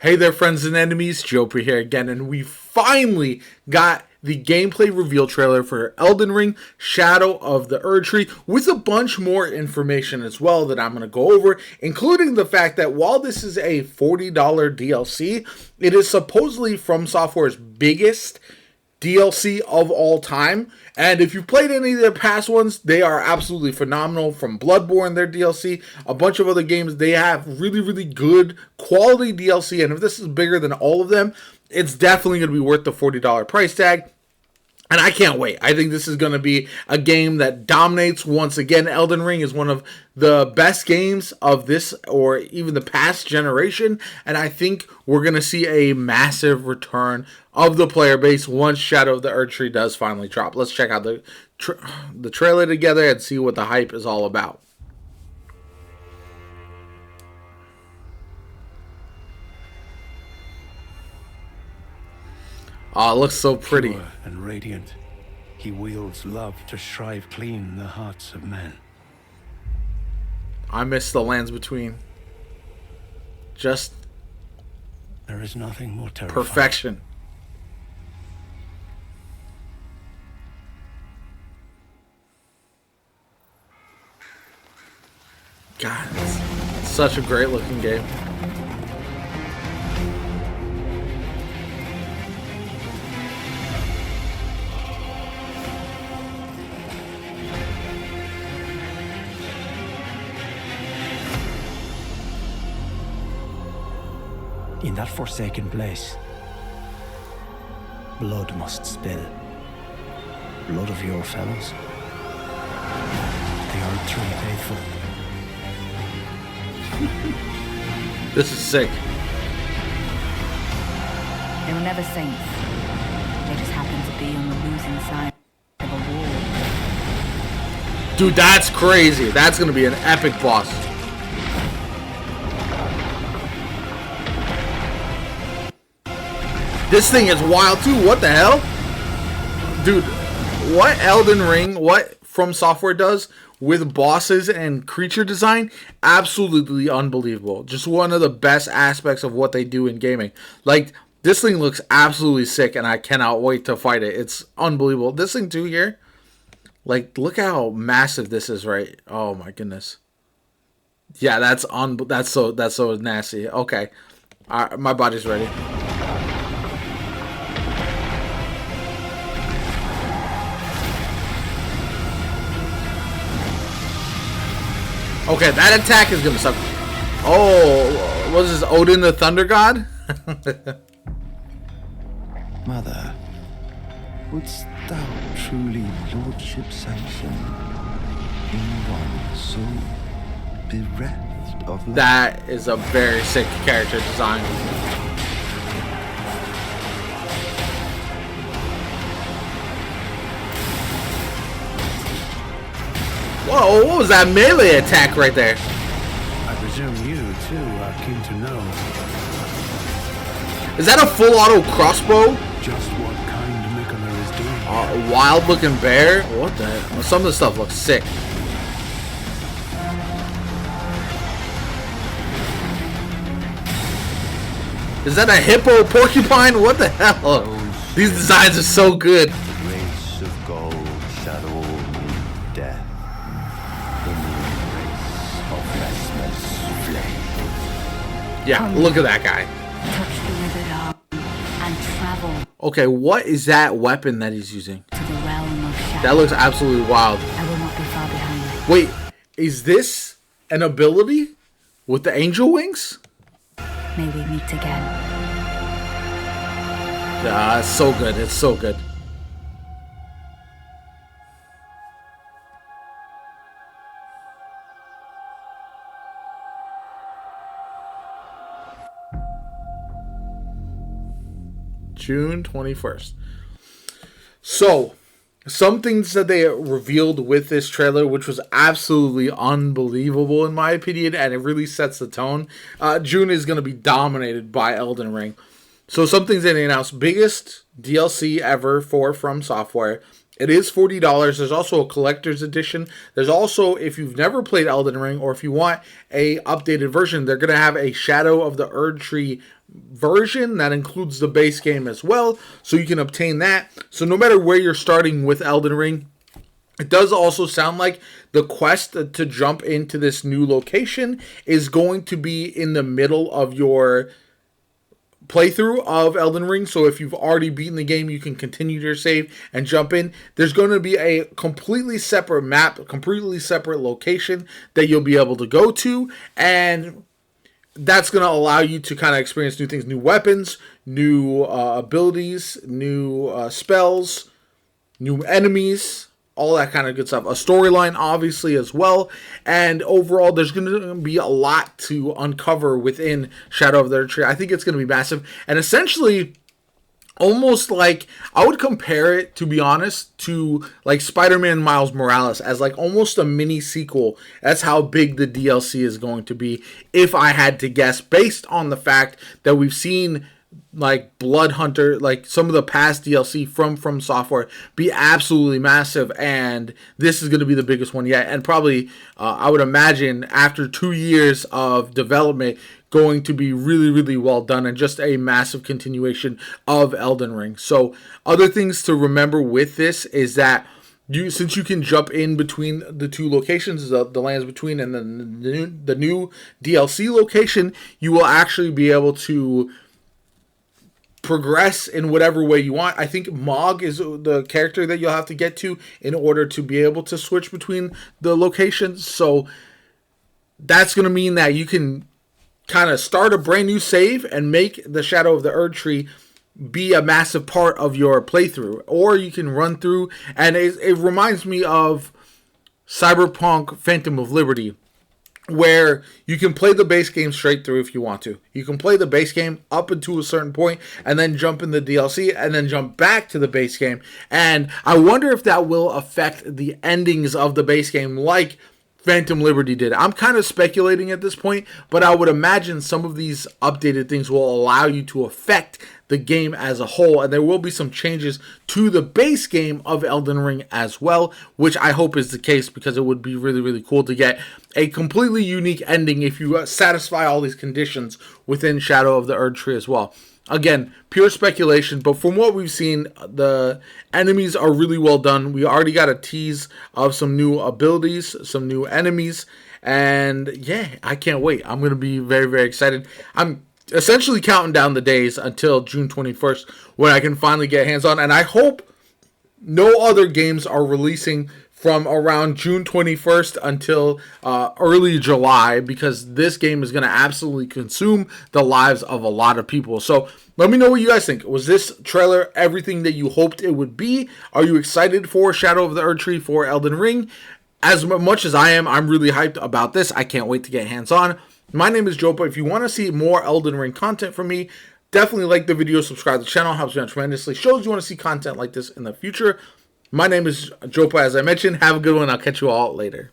Hey there, friends and enemies, Joper here again, and we finally got the gameplay reveal trailer for Elden Ring Shadow of the Erdtree with a bunch more information as well that I'm going to go over, including the fact that while this is a $40 DLC, it is supposedly From Software's biggest DLC of all time. And if you've played any of their past ones, they are absolutely phenomenal. From Bloodborne, their DLC, a bunch of other games, they have really, really good quality DLC. And if this is bigger than all of them, it's definitely going to be worth the $40 price tag. And I can't wait. I think this is going to be a game that dominates once again. Elden Ring is one of the best games of this or even the past generation. And I think we're going to see a massive return of the player base once Shadow of the Erdtree does finally drop. Let's check out the trailer together and see what the hype is all about. Oh, it looks so pretty. Pure and radiant, he wields love to shrive clean the hearts of men. I miss the lands between. Just there is nothing more terrifying. Perfection. God, it's such a great looking game. In that forsaken place, blood must spill. Blood of your fellows. The Erdtree faithful. This is sick. They were never saints. They just happened to be on the losing side of a war. Dude, that's crazy. That's gonna be an epic boss. This thing is wild too. What the hell? Dude, what Elden Ring, what From Software does with bosses and creature design, absolutely unbelievable. Just one of the best aspects of what they do in gaming. Like, this thing looks absolutely sick and I cannot wait to fight it. It's unbelievable. This thing too here, like, look how massive this is, right? Oh my goodness. Yeah, that's so nasty. Okay. My body's ready. Okay, that attack is gonna suck. Oh, what is this, Odin the Thunder God? Mother, wouldst thou truly lordship sanction in one so bereft of life? That is a very sick character design. Whoa, what was that melee attack right there? I presume you, too, are keen to know. Is that a full auto crossbow? Just what kind Miquella is doing. Wild looking bear? What the heck? Some of the stuff looks sick. Is that a hippo porcupine? What the hell? These designs are so good. The race of gold shadow death. Yeah, look at that guy. Touch the withered arm and travel Okay, what is that weapon that he's using? to the realm of shadow. That looks absolutely wild. I will not be far behind. Wait, is this an ability with the angel wings? May we meet again. It's so good. It's so good. June 21st. So, some things that they revealed with this trailer, which was absolutely unbelievable in my opinion, and it really sets the tone. June is going to be dominated by Elden Ring. So some things that they announced: biggest DLC ever for From Software, It is $40. There's also a collector's edition. There's also, if you've never played Elden Ring, or if you want a updated version, they're going to have a Shadow of the Erdtree version that includes the base game as well, so you can obtain that. So no matter where you're starting with Elden Ring, it does also sound like the quest to jump into this new location is going to be in the middle of your playthrough of Elden Ring. So if you've already beaten the game, you can continue your save and jump in. There's going to be a completely separate map, a completely separate location that you'll be able to go to, and that's going to allow you to kind of experience new things, new weapons, new abilities, new spells, new enemies, all that kind of good stuff. A storyline, obviously, as well. And overall, there's going to be a lot to uncover within Shadow of the Erdtree. I think it's going to be massive. And essentially, almost like, I would compare it, to be honest, to like Spider-Man Miles Morales as like almost a mini sequel. That's how big the DLC is going to be, if I had to guess, based on the fact that we've seen like Blood Hunter, like some of the past DLC from Software, be absolutely massive, and this is going to be the biggest one yet, and probably I would imagine after 2 years of development, going to be really, really well done, and just a massive continuation of Elden Ring. So other things to remember with this is that since you can jump in between the two locations, the lands between, and then the new DLC location, you will actually be able to progress in whatever way you want. I think Mog is the character that you'll have to get to in order to be able to switch between the locations. So that's going to mean that you can kind of start a brand new save and make the Shadow of the Erdtree be a massive part of your playthrough. Or you can run through, and it reminds me of Cyberpunk Phantom of Liberty, where you can play the base game straight through if you want to. You can play the base game up until a certain point and then jump in the DLC and then jump back to the base game. And I wonder if that will affect the endings of the base game like Phantom Liberty did. I'm kind of speculating at this point, but I would imagine some of these updated things will allow you to affect the game as a whole, and there will be some changes to the base game of Elden Ring as well, which I hope is the case, because it would be really, really cool to get a completely unique ending if you satisfy all these conditions within Shadow of the Erdtree as well. Again, pure speculation, but from what we've seen, the enemies are really well done. We already got a tease of some new abilities, some new enemies, and yeah, I can't wait. I'm going to be very, very excited. I'm essentially counting down the days until June 21st when I can finally get hands on, and I hope no other games are releasing from around June 21st until early July, because this game is going to absolutely consume the lives of a lot of people. So let me know what you guys think. Was this trailer everything that you hoped it would be? Are you excited for Shadow of the Erdtree for Elden Ring? As much as I am, I'm really hyped about this. I can't wait to get hands on. My name is Jopa. If you want to see more Elden Ring content from me, definitely like the video, subscribe to the channel, helps me out tremendously. Shows you want to see content like this in the future. My name is Jopa, as I mentioned. Have a good one. I'll catch you all later.